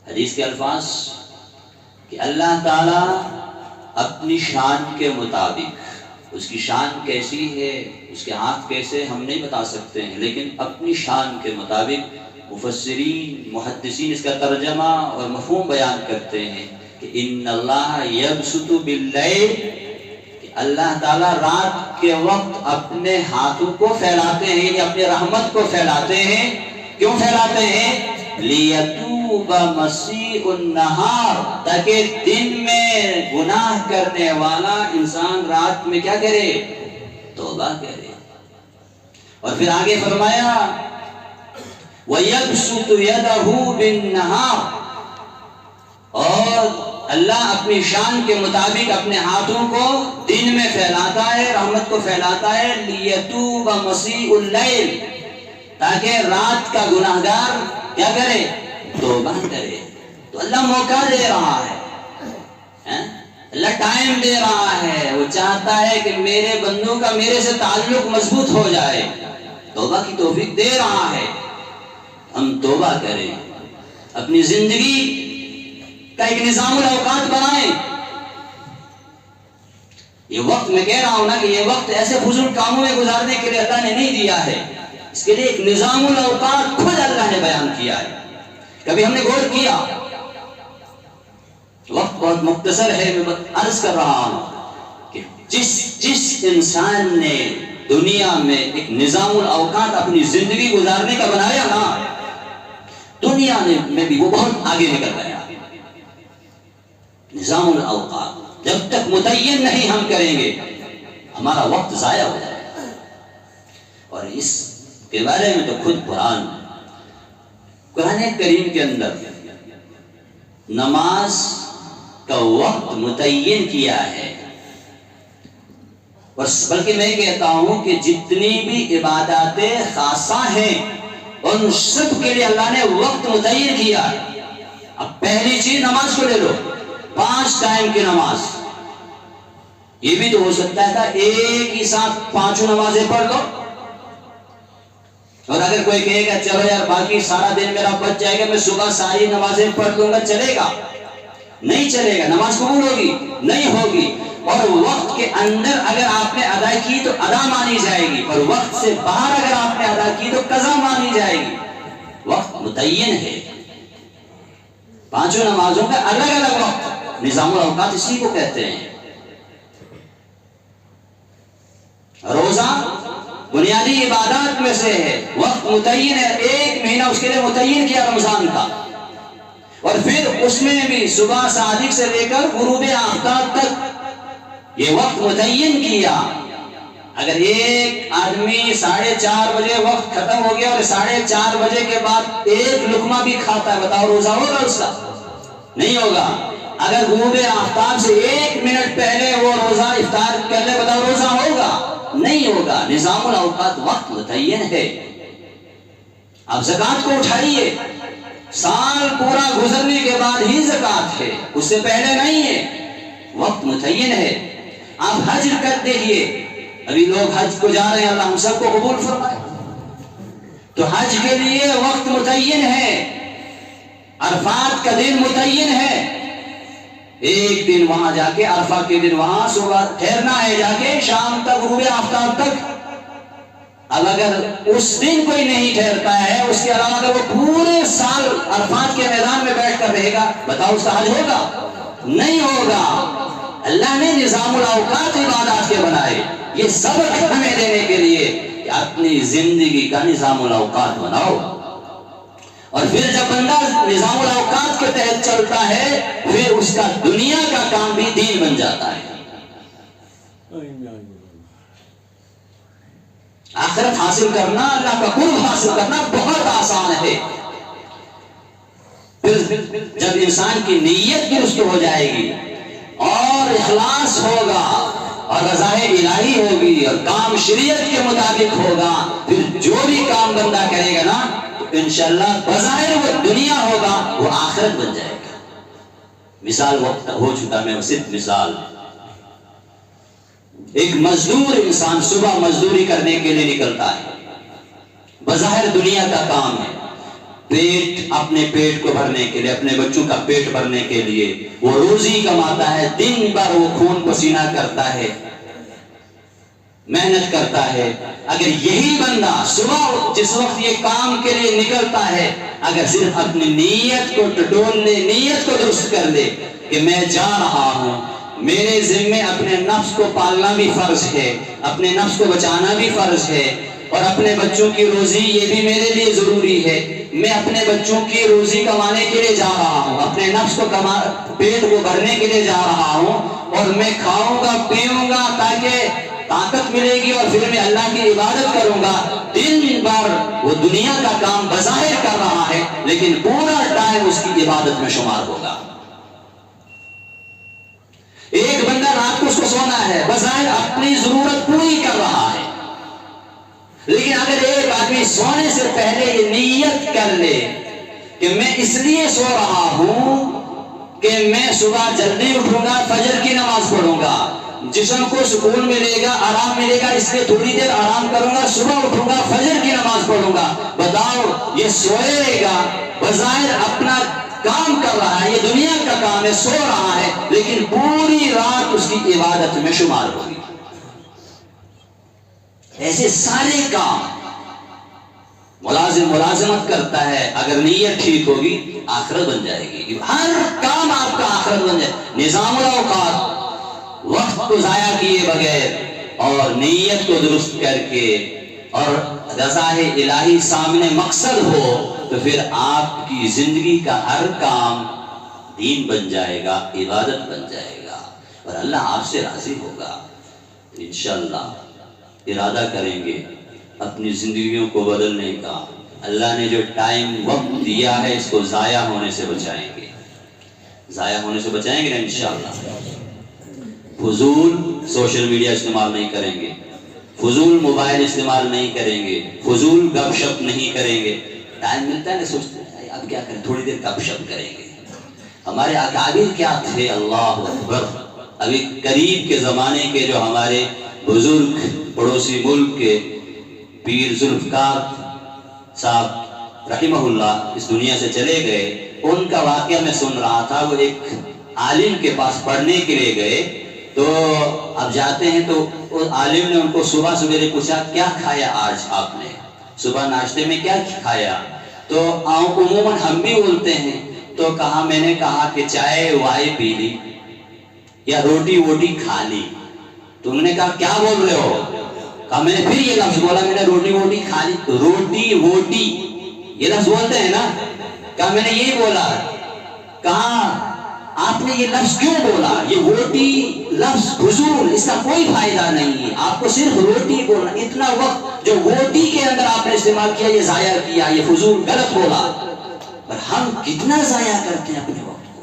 حدیث کے الفاظ کہ اللہ تعالیٰ اپنی شان کے مطابق، اس کی شان کیسی ہے، اس کے ہاتھ کیسے ہم نہیں بتا سکتے ہیں، لیکن اپنی شان کے مطابق مفسرین محدثین اس کا ترجمہ اور مفہوم بیان کرتے ہیں کہ ان اللہ یبسط باللیل، کہ اللہ تعالیٰ رات کے وقت اپنے ہاتھوں کو پھیلاتے ہیں، یعنی اپنی رحمت کو پھیلاتے ہیں۔ کیوں پھیلاتے ہیں؟ لیتوب مسیء النہار، تاکہ دن میں گناہ کرنے والا انسان رات میں کیا کرے؟ توبہ کرے۔ اور پھر آگے فرمایا وَيَبْسُطُ يَدَهُ بِالنَّهَارِ، اور اللہ اپنی شان کے مطابق اپنے ہاتھوں کو دن میں پھیلاتا ہے، رحمت کو پھیلاتا ہے، لِيَتُوبَ مَسِيءُ اللَّيْلِ، تاکہ رات کا گناہگار کیا کرے؟ توبہ کرے۔ تو اللہ موقع دے رہا ہے، اللہ ٹائم دے رہا ہے، وہ چاہتا ہے کہ میرے بندوں کا میرے سے تعلق مضبوط ہو جائے، توبہ کی توفیق دے رہا ہے۔ ہم توبہ کریں، اپنی زندگی کا ایک نظام الاوقات بنائیں۔ یہ وقت میں کہہ رہا ہوں نا کہ یہ وقت ایسے فضول کاموں میں گزارنے کے لیے اللہ نے نہیں دیا ہے، اس کے لیے ایک نظام الاوقات خود اللہ نے بیان کیا ہے۔ کبھی ہم نے غور کیا؟ وقت بہت مختصر ہے، میں عرض کر رہا ہوں کہ جس انسان نے دنیا میں ایک نظام الاوقات اپنی زندگی گزارنے کا بنایا نا، دنیا میں بھی وہ بہت آگے نکل گیا۔ نظام الاوقات جب تک متعین نہیں ہم کریں گے، ہمارا وقت ضائع ہو جائے گا۔ اور اس کے بارے میں تو خود قرآن کریم کے اندر نماز کا وقت متعین کیا ہے، بلکہ میں کہتا ہوں کہ جتنی بھی عبادات خاصہ ہیں ان سب کے لیے اللہ نے وقت متعین کیا ہے۔ اب پہلی چیز نماز کو لے لو، 5 ٹائم کی نماز۔ یہ بھی تو ہو سکتا تھا ایک ہی ساتھ 5 نمازیں پڑھ لو، اور اگر کوئی کہے گا چلو یار باقی سارا دن میرا بچ جائے گا، میں صبح ساری نمازیں پڑھ لوں گا، چلے گا؟ نہیں چلے گا، نماز قبول ہوگی؟ نہیں ہوگی۔ اور وقت کے اندر اگر آپ نے ادا کی تو ادا مانی جائے گی، اور وقت سے باہر اگر آپ نے ادا کی تو قضا مانی جائے گی۔ وقت متعین ہے، 5 نمازوں کا الگ الگ وقت، نظام الاوقات اسی کو کہتے ہیں۔ روزہ بنیادی عبادات میں سے ہے، وقت متعین ہے، 1 مہینہ اس کے لیے متعین کیا رمضان کا، اور پھر اس میں بھی صبح صادق سے لے کر غروب آفتاب تک یہ وقت متعین کیا۔ اگر ایک آدمی 4:30 بجے وقت ختم ہو گیا اور 4:30 بجے کے بعد ایک لقمہ بھی کھاتا ہے، بتاؤ روزہ ہوگا اس کا؟ نہیں ہوگا۔ اگر غروب آفتاب سے 1 منٹ پہلے وہ روزہ افطار کر لے، بتاؤ روزہ ہوگا؟ نہیں ہوگا۔ نظام الاوقات وقت متعین ہے۔ اب زکوٰۃ کو اٹھائیے، سال پورا گزرنے کے بعد ہی زکوٰۃ ہے، اس سے پہلے نہیں ہے، وقت متعین ہے۔ آپ حج کر دیکھیے، ابھی لوگ حج کو جا رہے ہیں، اللہ ہم سب کو قبول فرمائے۔ تو حج کے لیے وقت متعین ہے، عرفات کا دن متعین ہے، ایک دن وہاں جا کے عرفہ کے دن وہاں صبح ٹھہرنا ہے، جا کے شام تک غروب آفتاب تک۔ اب اگر اس دن کوئی نہیں ٹھہرتا ہے، اس کے علاوہ اگر وہ پورے سال عرفات کے میدان میں بیٹھ کر رہے گا، بتاؤ اس کا حج ہوگا؟ نہیں ہوگا۔ اللہ نے نظام الاوقات عبادات کے بنائے، یہ سبق ہمیں دینے کے لیے کہ اپنی زندگی کا نظام الاوقات بناؤ۔ اور پھر جب بندہ نظام الاوقات کے تحت چلتا ہے، پھر اس کا دنیا کا کام بھی دین بن جاتا ہے۔ آخرت حاصل کرنا، اللہ کا قرب حاصل کرنا بہت آسان ہے۔ پھر جب انسان کی نیت درست ہو جائے گی اور اخلاص ہوگا اور رضا الہی ہوگی اور کام شریعت کے مطابق ہوگا، پھر جو بھی کام بندہ کرے گا نا، تو انشاءاللہ بظاہر وہ دنیا ہوگا، وہ آخرت بن جائے گا۔ مثال وقت ہو چکا، میں صرف مثال، ایک مزدور انسان صبح مزدوری کرنے کے لیے نکلتا ہے، بظاہر دنیا کا کام ہے، پیٹ اپنے پیٹ کو بھرنے کے لیے، اپنے بچوں کا پیٹ بھرنے کے لیے وہ روزی کماتا ہے، دن بھر وہ خون پسینہ کرتا ہے، محنت کرتا ہے. اگر یہی بندہ صبح جس وقت یہ کام کے لیے نکلتا ہے، اگر صرف اپنی نیت کو ٹٹول لے، نیت کو درست کر لے کہ میں جا رہا ہوں، میرے ذمے اپنے نفس کو پالنا بھی فرض ہے، اپنے نفس کو بچانا بھی فرض ہے، اور اپنے بچوں کی روزی یہ بھی میرے لیے ضروری ہے. میں اپنے بچوں کی روزی کمانے کے لیے جا رہا ہوں، اپنے نفس کو پیٹ کو بھرنے کے لیے جا رہا ہوں، اور میں کھاؤں گا پیوں گا تاکہ طاقت ملے گی، اور پھر میں اللہ کی عبادت کروں گا. دن بھر وہ دنیا کا کام بظاہر کر رہا ہے، لیکن پورا ٹائم اس کی عبادت میں شمار ہوگا. ایک بندہ رات کو اس کو سونا ہے، بظاہر اپنی ضرورت پوری کر رہا ہے، لیکن اگر ایک آدمی سونے سے پہلے یہ نیت کر لے کہ میں اس لیے سو رہا ہوں کہ میں صبح جلدی اٹھوں گا، فجر کی نماز پڑھوں گا، جسم کو سکون ملے گا، آرام ملے گا، اس لیے تھوڑی دیر آرام کروں گا، صبح اٹھوں گا، فجر کی نماز پڑھوں گا. بتاؤ یہ سوئے گا، بظاہر اپنا کام کر رہا ہے، یہ دنیا کا کام ہے، سو رہا ہے، لیکن پوری رات اس کی عبادت میں شمار ہوگی. ایسے سارے کام ملازم ملازمت کرتا ہے، اگر نیت ٹھیک ہوگی آخرت بن جائے گی. ہر کام آپ کا آخرت بن جائے. نظام الاوقات، وقت کو ضائع کیے بغیر اور نیت کو درست کر کے اور رضا الہی سامنے مقصد ہو، تو پھر آپ کی زندگی کا ہر کام دین بن جائے گا، عبادت بن جائے گا، اور اللہ آپ سے راضی ہوگا. انشاءاللہ ارادہ کریں گے اپنی زندگیوں کو بدلنے کا. اللہ نے جو ٹائم وقت دیا ہے اس کو ضائع ہونے سے بچائیں گے، ضائع ہونے سے بچائیں گے نا انشاءاللہ. فضول سوشل میڈیا استعمال نہیں کریں گے، فضول موبائل استعمال نہیں کریں گے، فضول گپ شپ نہیں کریں گے. ٹائم ملتا ہے نا، سوچتے ہیں اب کیا کریں، تھوڑی دیر گپ شپ کریں گے. ہمارے اکابر کیا تھے، اللہ اکبر. ابھی قریب کے زمانے کے جو ہمارے بزرگ پڑوسی ملک کے پیر ذوالفقار صاحب رحمہ اللہ اس دنیا سے چلے گئے، ان کا واقعہ میں سن رہا تھا. وہ ایک عالم کے پاس پڑھنے کے لیے گئے، تو اب جاتے ہیں تو اس عالم نے ان کو صبح سویرے پوچھا کیا کھایا آج آپ نے، صبح ناشتے میں کیا کھایا. تو عموماً ہم بھی بولتے ہیں، تو کہا میں نے کہا کہ چائے وائے پی لی یا روٹی ووٹی کھا لی. تو انہوں نے کہا کیا بول رہے ہو، کہا میں نے پھر یہ لفظ بولا، میں نے روٹی ووٹی کھا لی. روٹی ووٹی یہ لفظ بولتے ہیں نا، کہا میں نے یہی بولا. کہا آپ نے یہ لفظ کیوں بولا، یہ ووٹی لفظ فضول، اس کا کوئی فائدہ نہیں ہے، آپ کو صرف روٹی بولنا. اتنا وقت جو ووٹی کے اندر آپ نے استعمال کیا یہ ضائع کیا، یہ فضول غلط بولا. پر ہم کتنا ضائع کرتے ہیں اپنے وقت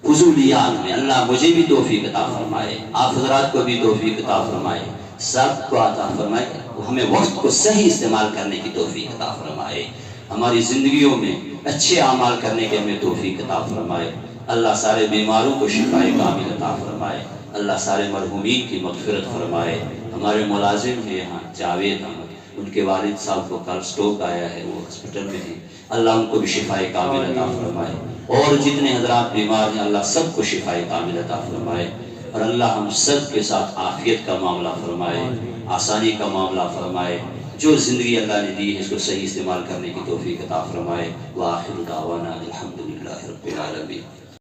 کو فضولیات میں. اللہ مجھے بھی توفیق عطا فرمائے، آپ حضرات کو بھی توفیق عطا فرمائے، سب کو عطا فرمائے. ہمیں وقت کو صحیح استعمال کرنے کی توفیق عطا فرمائے، ہماری زندگیوں میں اچھے اعمال کرنے کی ہمیں توفیق عطا فرمائے. اللہ سارے بیماروں کو شفاء کامل عطا فرمائے، اللہ سارے مرحومین کی مغفرت فرمائے. ہمارے ملازم ہیں یہاں جاوید احمد، ان کے والد صاحب کو کل سٹروک آیا ہے، وہ ہاسپٹل میں ہیں، اللہ ان کو بھی شفاء کامل عطا فرمائے. اور جتنے حضرات بیمار ہیں اللہ سب کو شفاء کامل عطا فرمائے، اور اللہ ہم سب کے ساتھ عافیت کا معاملہ فرمائے، آسانی کا معاملہ فرمائے. جو زندگی اللہ نے دی ہے اس کو صحیح استعمال کرنے کی توفیق عطا فرمائے. وآخر دعوانا الحمدللہ رب العالمین.